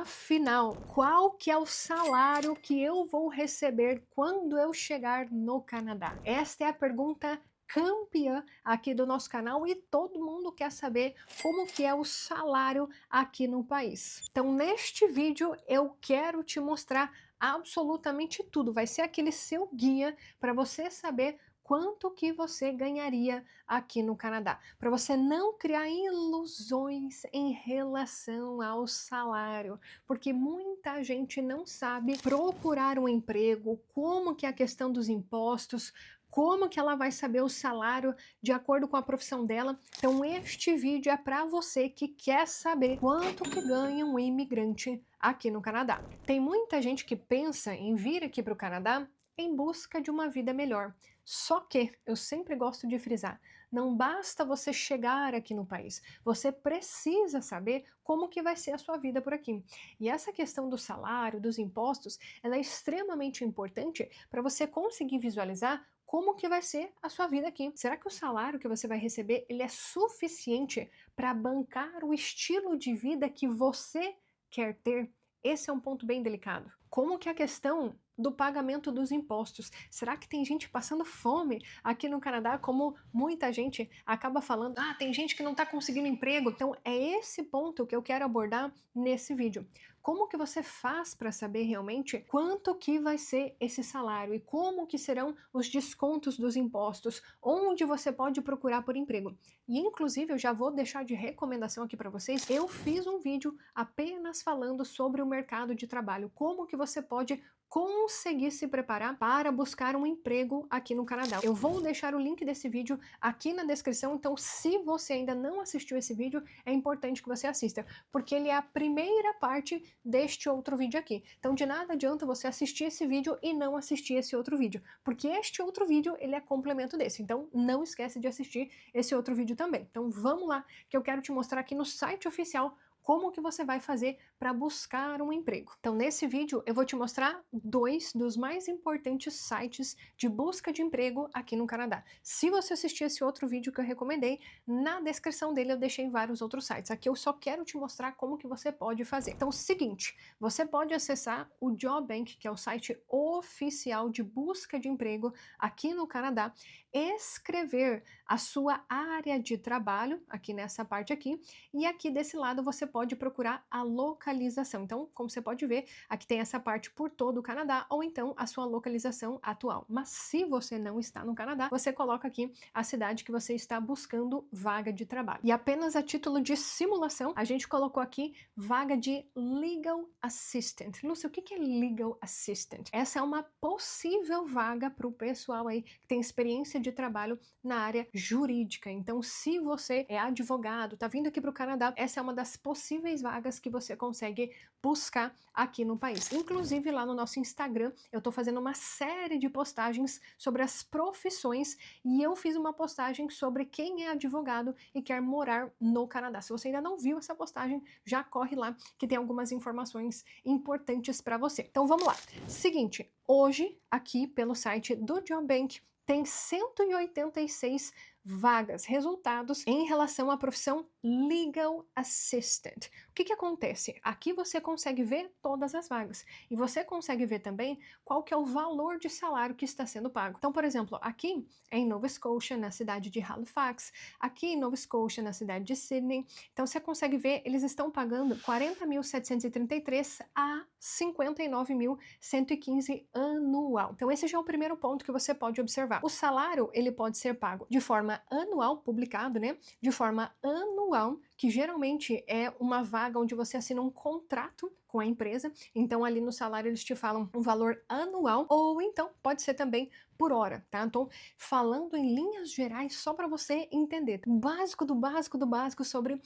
Afinal, qual que é o salário que eu vou receber quando eu chegar no Canadá? Esta é a pergunta campeã aqui do nosso canal e todo mundo quer saber como que é o salário aqui no país. Então, neste vídeo eu quero te mostrar absolutamente tudo. Vai ser aquele seu guia para você saber quanto que você ganharia aqui no Canadá, para você não criar ilusões em relação ao salário, porque muita gente não sabe procurar um emprego, como que é a questão dos impostos, como que ela vai saber o salário de acordo com a profissão dela. Então este vídeo é para você que quer saber quanto que ganha um imigrante aqui no Canadá. Tem muita gente que pensa em vir aqui para o Canadá em busca de uma vida melhor. Só que, eu sempre gosto de frisar, não basta você chegar aqui no país, você precisa saber como que vai ser a sua vida por aqui. E essa questão do salário, dos impostos, ela é extremamente importante para você conseguir visualizar como que vai ser a sua vida aqui. Será que o salário que você vai receber, ele é suficiente para bancar o estilo de vida que você quer ter? Esse é um ponto bem delicado. Como que a questão do pagamento dos impostos? Será que tem gente passando fome aqui no Canadá, como muita gente acaba falando? Ah, tem gente que não está conseguindo emprego. Então é esse ponto que eu quero abordar nesse vídeo. Como que você faz para saber realmente quanto que vai ser esse salário e como que serão os descontos dos impostos, onde você pode procurar por emprego. E inclusive eu já vou deixar de recomendação aqui para vocês, eu fiz um vídeo apenas falando sobre o mercado de trabalho, como que você pode conseguir se preparar para buscar um emprego aqui no Canadá. Eu vou deixar o link desse vídeo aqui na descrição, então se você ainda não assistiu esse vídeo, é importante que você assista, porque ele é a primeira parte deste outro vídeo aqui. Então de nada adianta você assistir esse vídeo e não assistir esse outro vídeo, porque este outro vídeo ele é complemento desse, então não esquece de assistir esse outro vídeo também. Então vamos lá, que eu quero te mostrar aqui no site oficial como que você vai fazer para buscar um emprego. Então nesse vídeo eu vou te mostrar dois dos mais importantes sites de busca de emprego aqui no Canadá. Se você assistir esse outro vídeo que eu recomendei, na descrição dele eu deixei vários outros sites. Aqui eu só quero te mostrar como que você pode fazer. Então seguinte, você pode acessar o Job Bank, que é o site oficial de busca de emprego aqui no Canadá, escrever a sua área de trabalho, aqui nessa parte aqui, e aqui desse lado você pode procurar a localização. Então, como você pode ver, aqui tem essa parte por todo o Canadá, ou então a sua localização atual. Mas se você não está no Canadá, você coloca aqui a cidade que você está buscando vaga de trabalho. E apenas a título de simulação, a gente colocou aqui vaga de Legal Assistant. Lúcia, o que é Legal Assistant? Essa é uma possível vaga para o pessoal aí que tem experiência de trabalho na área jurídica. Então, se você é advogado, tá vindo aqui para o Canadá, essa é uma das possíveis vagas que você consegue buscar aqui no país. Inclusive lá no nosso Instagram, eu tô fazendo uma série de postagens sobre as profissões e eu fiz uma postagem sobre quem é advogado e quer morar no Canadá. Se você ainda não viu essa postagem, já corre lá que tem algumas informações importantes para você. Então vamos lá. Seguinte, hoje aqui pelo site do Job Bank tem 186 vagas, resultados em relação à profissão Legal Assistant. O que acontece? Aqui você consegue ver todas as vagas e você consegue ver também qual que é o valor de salário que está sendo pago. Então, por exemplo, aqui em Nova Scotia, na cidade de Halifax, aqui em Nova Scotia, na cidade de Sydney, então você consegue ver, eles estão pagando 40.733 a 59.115 anual. Então esse já é o primeiro ponto que você pode observar. O salário, ele pode ser pago de forma anual, publicado, né? De forma anual, que geralmente é uma vaga onde você assina um contrato com a empresa, então ali no salário eles te falam um valor anual, ou então pode ser também por hora, tá? Então, falando em linhas gerais, só para você entender, básico do básico do básico sobre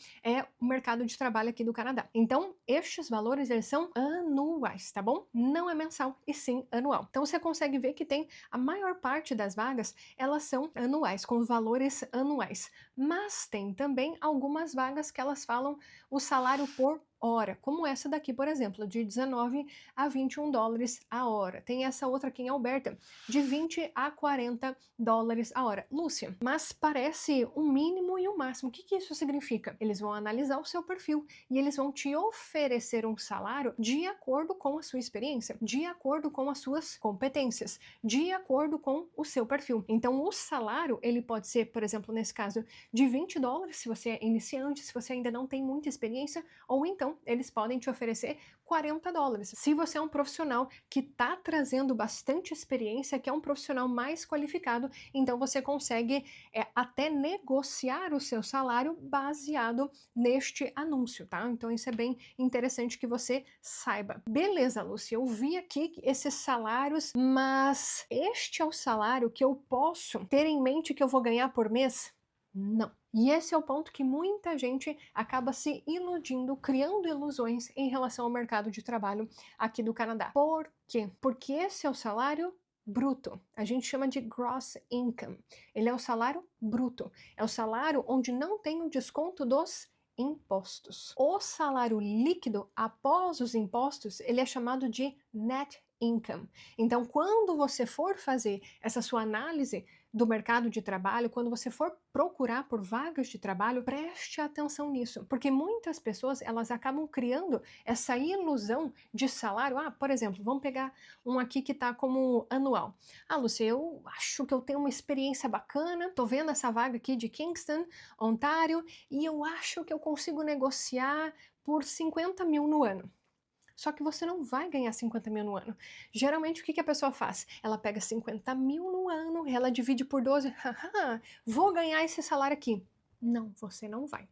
o mercado de trabalho aqui do Canadá. Então, estes valores, eles são anuais, tá bom? Não é mensal, e sim anual. Então, você consegue ver que tem a maior parte das vagas, elas são anuais, com valores anuais. Mas tem também algumas vagas que elas falam o salário por hora, como essa daqui, por exemplo, de 19 a 21 dólares a hora. Tem essa outra aqui em Alberta, de 20 a 40 dólares a hora. Lúcia, mas parece um mínimo e um máximo. O que que isso significa? Eles vão analisar o seu perfil e eles vão te oferecer um salário de acordo com a sua experiência, de acordo com as suas competências, de acordo com o seu perfil. Então, o salário, ele pode ser, por exemplo, nesse caso, de 20 dólares, se você é iniciante, se você ainda não tem muita experiência, ou então eles podem te oferecer 40 dólares. Se você é um profissional que está trazendo bastante experiência, que é um profissional mais qualificado, então você consegue até negociar o seu salário baseado neste anúncio, tá? Então isso é bem interessante que você saiba. Beleza, Lúcia, eu vi aqui esses salários, mas este é o salário que eu posso ter em mente que eu vou ganhar por mês? Não. E esse é o ponto que muita gente acaba se iludindo, criando ilusões em relação ao mercado de trabalho aqui do Canadá. Por quê? Porque esse é o salário bruto. A gente chama de gross income. Ele é o salário bruto. É o salário onde não tem o desconto dos impostos. O salário líquido após os impostos, ele é chamado de net income. Então, quando você for fazer essa sua análise do mercado de trabalho, quando você for procurar por vagas de trabalho, preste atenção nisso, porque muitas pessoas elas acabam criando essa ilusão de salário. Por exemplo, vamos pegar um aqui que está como anual. Lúcia, eu acho que eu tenho uma experiência bacana, tô vendo essa vaga aqui de Kingston, Ontário, e eu acho que eu consigo negociar por 50 mil no ano. Só que você não vai ganhar 50 mil no ano. Geralmente, o que a pessoa faz? Ela pega 50 mil no ano, ela divide por 12, haha, vou ganhar esse salário aqui. Não, você não vai.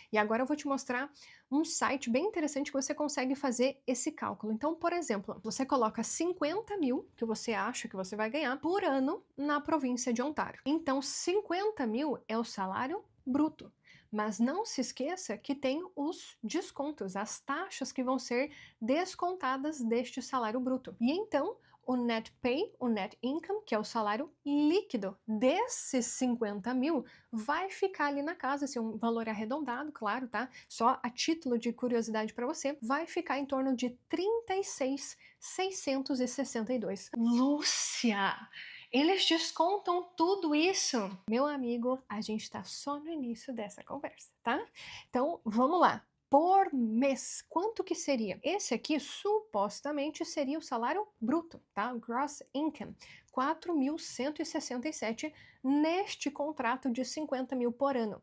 E agora eu vou te mostrar um site bem interessante que você consegue fazer esse cálculo. Então, por exemplo, você coloca 50 mil, que você acha que você vai ganhar, por ano na província de Ontário. Então, 50 mil é o salário bruto. Mas não se esqueça que tem os descontos, as taxas que vão ser descontadas deste salário bruto. E então, o net pay, o net income, que é o salário líquido desses 50 mil, vai ficar ali na casa, esse é um valor arredondado, claro, tá? Só a título de curiosidade para você, vai ficar em torno de 36.662. Lúcia! Eles descontam tudo isso. Meu amigo, a gente está só no início dessa conversa, tá? Então, vamos lá. Por mês, quanto que seria? Esse aqui supostamente seria o salário bruto, tá? Gross income, 4.167 neste contrato de 50 mil por ano.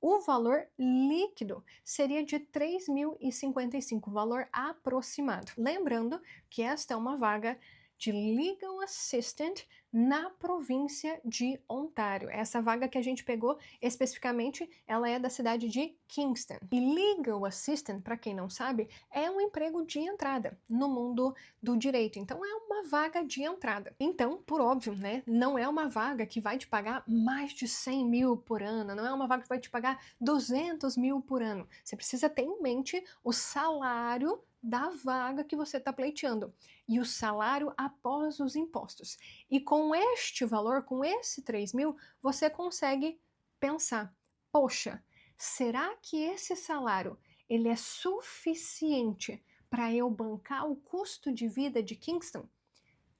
O valor líquido seria de 3.055, valor aproximado. Lembrando que esta é uma vaga de Legal Assistant na província de Ontário. Essa vaga que a gente pegou especificamente, ela é da cidade de Kingston. E Legal Assistant, para quem não sabe, é um emprego de entrada no mundo do direito. Então é uma vaga de entrada. Então, por óbvio, né, não é uma vaga que vai te pagar mais de 100 mil por ano, não é uma vaga que vai te pagar 200 mil por ano. Você precisa ter em mente o salário da vaga que você está pleiteando e o salário após os impostos. E com este valor, com esse 3 mil, você consegue pensar, poxa, será que esse salário ele é suficiente para eu bancar o custo de vida de Kingston?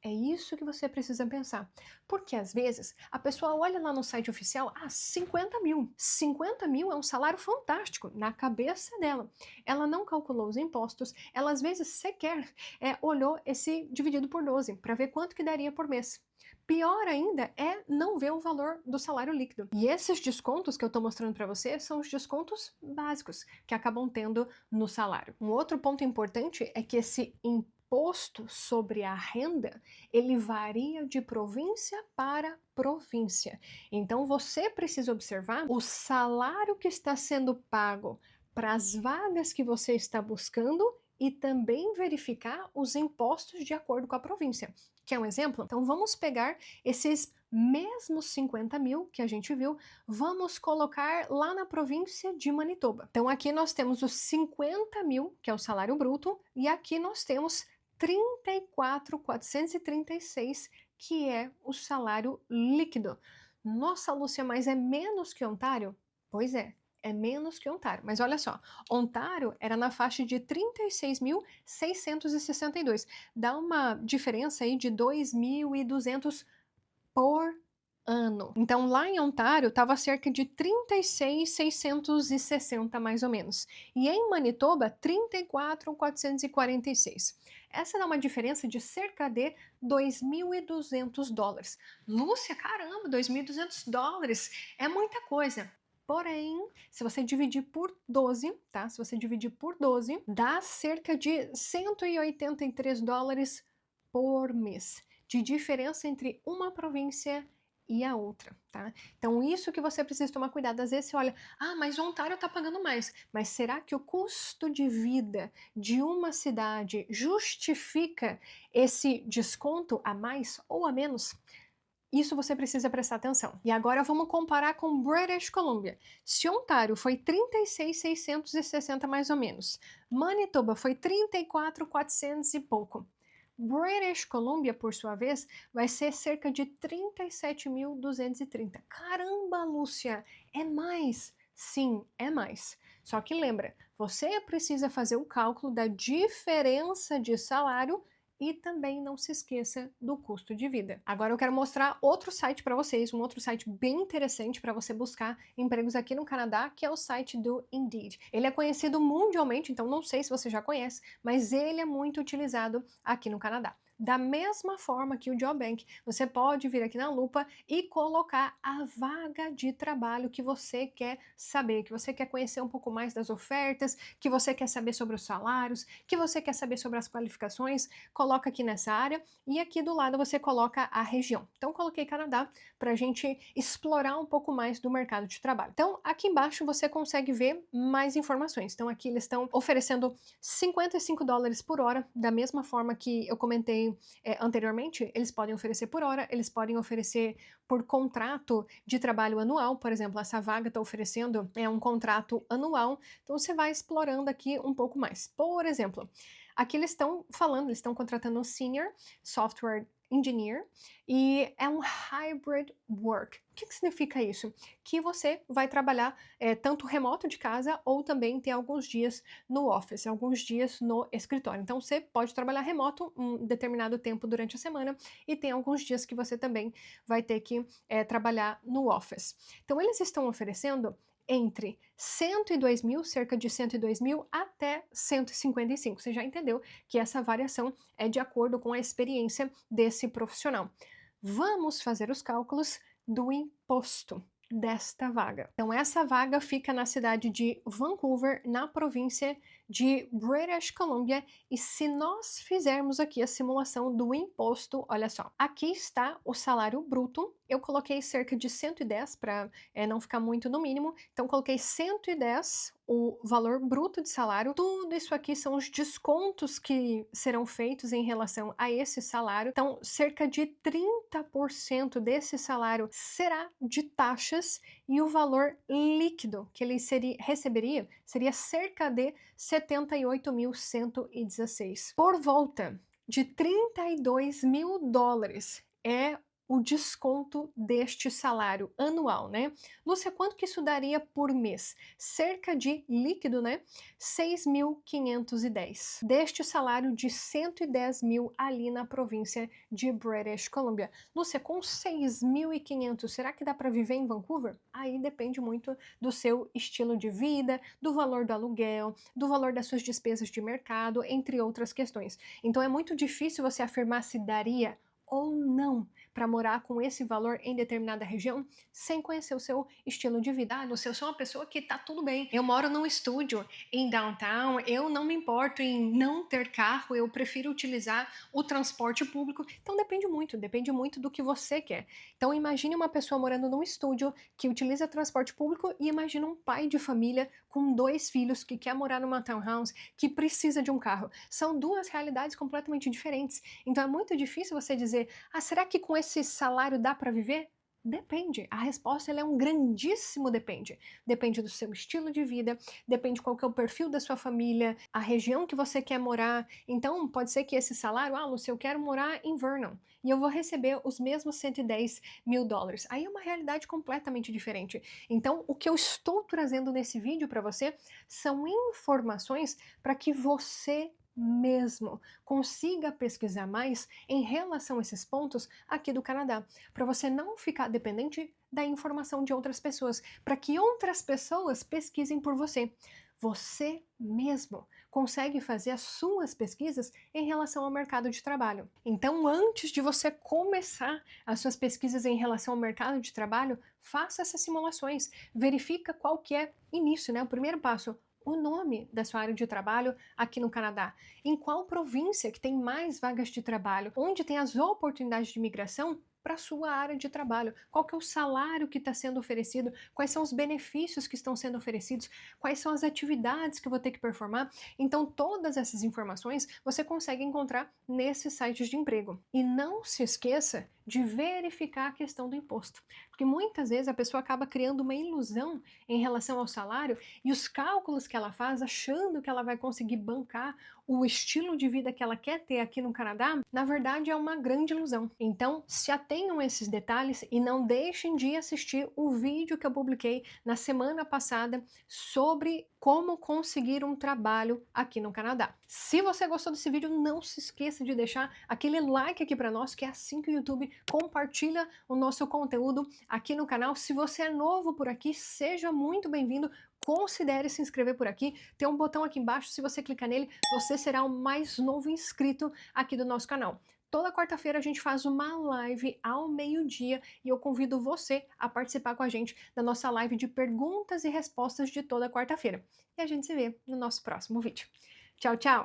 É isso que você precisa pensar. Porque às vezes a pessoa olha lá no site oficial, 50 mil. 50 mil é um salário fantástico na cabeça dela. Ela não calculou os impostos, ela às vezes sequer olhou esse dividido por 12 para ver quanto que daria por mês. Pior ainda é não ver o valor do salário líquido. E esses descontos que eu estou mostrando para você são os descontos básicos que acabam tendo no salário. Um outro ponto importante é que esse imposto sobre a renda, ele varia de província para província. Então você precisa observar o salário que está sendo pago para as vagas que você está buscando e também verificar os impostos de acordo com a província. Quer um exemplo? Então vamos pegar esses mesmos 50 mil que a gente viu, vamos colocar lá na província de Manitoba. Então aqui nós temos os 50 mil, que é o salário bruto, e aqui nós temos 34.436, que é o salário líquido. Nossa, Lúcia, mas é menos que Ontário? Pois é é menos que Ontário. Mas olha só, Ontário era na faixa de 36.662. Dá uma diferença aí de 2.200 por ano. Então, lá em Ontário, estava cerca de 36.660 mais ou menos. E em Manitoba, 34.446. Essa dá uma diferença de cerca de $2.200. Lúcia, caramba, $2.200 é muita coisa. Porém, se você dividir por 12, tá? Se você dividir por 12, dá cerca de $183 por mês de diferença entre uma província e a outra, tá? Então, isso que você precisa tomar cuidado. Às vezes você olha, mas o Ontário tá pagando mais. Mas será que o custo de vida de uma cidade justifica esse desconto a mais ou a menos? Isso você precisa prestar atenção. E agora vamos comparar com British Columbia. Se Ontário foi 36.660 mais ou menos, Manitoba foi 34.400 e pouco. British Columbia, por sua vez, vai ser cerca de 37.230. Caramba, Lúcia, é mais? Sim, é mais. Só que lembra, você precisa fazer o cálculo da diferença de salário e também não se esqueça do custo de vida. Agora eu quero mostrar outro site para vocês, um outro site bem interessante para você buscar empregos aqui no Canadá, que é o site do Indeed. Ele é conhecido mundialmente, então não sei se você já conhece, mas ele é muito utilizado aqui no Canadá. Da mesma forma que o Job Bank, você pode vir aqui na lupa e colocar a vaga de trabalho que você quer saber, que você quer conhecer um pouco mais das ofertas, que você quer saber sobre os salários, que você quer saber sobre as qualificações, coloca aqui nessa área e aqui do lado você coloca a região. Então coloquei Canadá para a gente explorar um pouco mais do mercado de trabalho. Então aqui embaixo você consegue ver mais informações. Então aqui eles estão oferecendo $55 por hora, da mesma forma que eu comentei anteriormente, eles podem oferecer por hora, eles podem oferecer por contrato de trabalho anual, por exemplo, essa vaga está oferecendo um contrato anual, então você vai explorando aqui um pouco mais. Por exemplo, aqui eles estão falando, eles estão contratando um Senior Software Engineer e é um hybrid work. O que significa isso? Que você vai trabalhar tanto remoto de casa ou também ter alguns dias no office, alguns dias no escritório. Então você pode trabalhar remoto um determinado tempo durante a semana e tem alguns dias que você também vai ter que trabalhar no office. Então eles estão oferecendo entre 102 mil, cerca de 102 mil, até 155. Você já entendeu que essa variação é de acordo com a experiência desse profissional. Vamos fazer os cálculos do imposto desta vaga. Então, essa vaga fica na cidade de Vancouver, na província de British Columbia, e se nós fizermos aqui a simulação do imposto, olha só, aqui está o salário bruto, eu coloquei cerca de 110 para não ficar muito no mínimo, então coloquei 110 o valor bruto de salário, tudo isso aqui são os descontos que serão feitos em relação a esse salário, então cerca de 30% desse salário será de taxas e o valor líquido que ele receberia seria cerca de $78.116. Por volta de $32 mil é o desconto deste salário anual, né? Lúcia, quanto que isso daria por mês? Cerca de líquido, né? 6.510. Deste salário de 110 mil ali na província de British Columbia. Lúcia, com 6.500, será que dá para viver em Vancouver? Aí depende muito do seu estilo de vida, do valor do aluguel, do valor das suas despesas de mercado, entre outras questões. Então é muito difícil você afirmar se daria ou não para morar com esse valor em determinada região sem conhecer o seu estilo de vida. Lúcia, eu sou uma pessoa que tá tudo bem. Eu moro num estúdio em downtown, eu não me importo em não ter carro, eu prefiro utilizar o transporte público. Então depende muito do que você quer. Então imagine uma pessoa morando num estúdio que utiliza transporte público e imagine um pai de família com 2 filhos que quer morar numa townhouse, que precisa de um carro. São duas realidades completamente diferentes. Então é muito difícil você dizer, será que com esse salário dá para viver? Depende. A resposta ela é um grandíssimo depende. Depende do seu estilo de vida, depende qual que é o perfil da sua família, a região que você quer morar. Então, pode ser que esse salário, Lúcia, eu quero morar em Vernon e eu vou receber os mesmos 110 mil dólares. Aí é uma realidade completamente diferente. Então, o que eu estou trazendo nesse vídeo para você são informações para que você mesmo consiga pesquisar mais em relação a esses pontos aqui do Canadá, para você não ficar dependente da informação de outras pessoas, para que outras pessoas pesquisem por você. Você mesmo consegue fazer as suas pesquisas em relação ao mercado de trabalho. Então, antes de você começar as suas pesquisas em relação ao mercado de trabalho, faça essas simulações, verifica qual que é início, né? O primeiro passo, o nome da sua área de trabalho aqui no Canadá. Em qual província que tem mais vagas de trabalho? Onde tem as oportunidades de imigração para a sua área de trabalho? Qual que é o salário que está sendo oferecido? Quais são os benefícios que estão sendo oferecidos? Quais são as atividades que eu vou ter que performar? Então, todas essas informações você consegue encontrar nesses sites de emprego. E não se esqueça de verificar a questão do imposto. Porque muitas vezes a pessoa acaba criando uma ilusão em relação ao salário e os cálculos que ela faz, achando que ela vai conseguir bancar o estilo de vida que ela quer ter aqui no Canadá, na verdade é uma grande ilusão. Então, se atenham a esses detalhes e não deixem de assistir o vídeo que eu publiquei na semana passada sobre como conseguir um trabalho aqui no Canadá. Se você gostou desse vídeo, não se esqueça de deixar aquele like aqui para nós, que é assim que o YouTube compartilha o nosso conteúdo aqui no canal. Se você é novo por aqui, seja muito bem-vindo. Considere se inscrever por aqui. Tem um botão aqui embaixo, se você clicar nele, você será o mais novo inscrito aqui do nosso canal. Toda quarta-feira a gente faz uma live ao meio-dia e eu convido você a participar com a gente da nossa live de perguntas e respostas de toda quarta-feira. E a gente se vê no nosso próximo vídeo. Tchau, tchau!